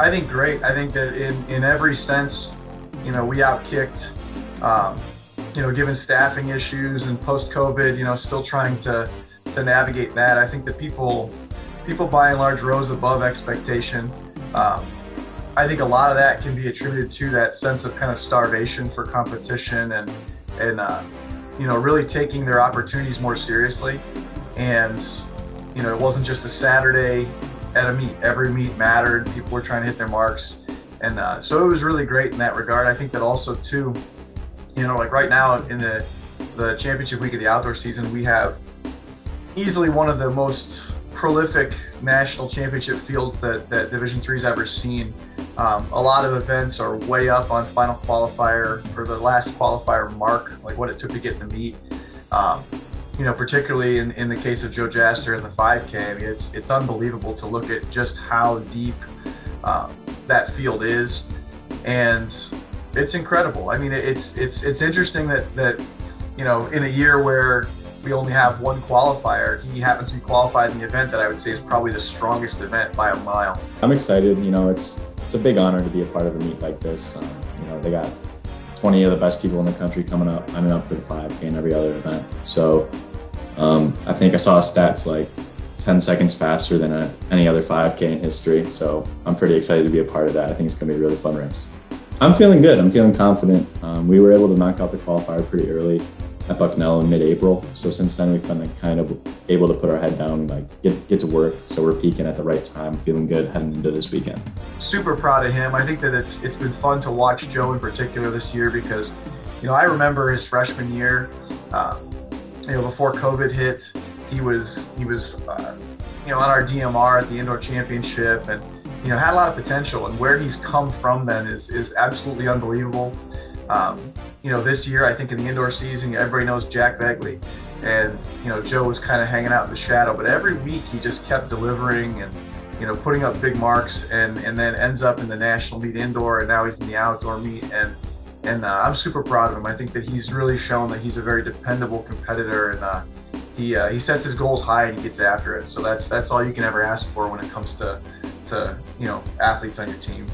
I think great. I think that in every sense, we outkicked, given staffing issues and post-COVID, still trying to navigate that. I think that people by and large rose above expectation. I think a lot of that can be attributed to that sense of kind of starvation for competition and really taking their opportunities more seriously. And, it wasn't just a Saturday at a meet. Every meet mattered. People were trying to hit their marks. And so it was really great in that regard. I think that also too, like right now in the championship week of the outdoor season, we have easily one of the most prolific national championship fields that Division III's ever seen. A lot of events are way up on final qualifier or the last qualifier mark, like what it took to get in the meet. Particularly in the case of Joe Jaster in the 5K, I mean, it's unbelievable to look at just how deep that field is, and it's incredible. I mean, it's interesting that in a year where we only have one qualifier, he happens to be qualified in the event that I would say is probably the strongest event by a mile. I'm excited. It's a big honor to be a part of a meet like this. They got 20 of the best people in the country lining up for the 5K and every other event. So I think I saw stats like 10 seconds faster than any other 5K in history. So I'm pretty excited to be a part of that. I think it's going to be a really fun race. I'm feeling good. I'm feeling confident. We were able to knock out the qualifier pretty early at Bucknell in mid-April. So since then we've been kind of able to put our head down and get to work. So we're peaking at the right time, feeling good heading into this weekend. Super proud of him. I think that it's been fun to watch Joe in particular this year because, I remember his freshman year, before COVID hit, he was on our DMR at the Indoor Championship and, had a lot of potential, and where he's come from then is absolutely unbelievable. This year, I think in the indoor season, everybody knows Jack Begley, and, Joe was kind of hanging out in the shadow, but every week he just kept delivering and, putting up big marks and then ends up in the national meet indoor, and now he's in the outdoor meet, and I'm super proud of him. I think that he's really shown that he's a very dependable competitor, and he sets his goals high and he gets after it. So that's all you can ever ask for when it comes to athletes on your team.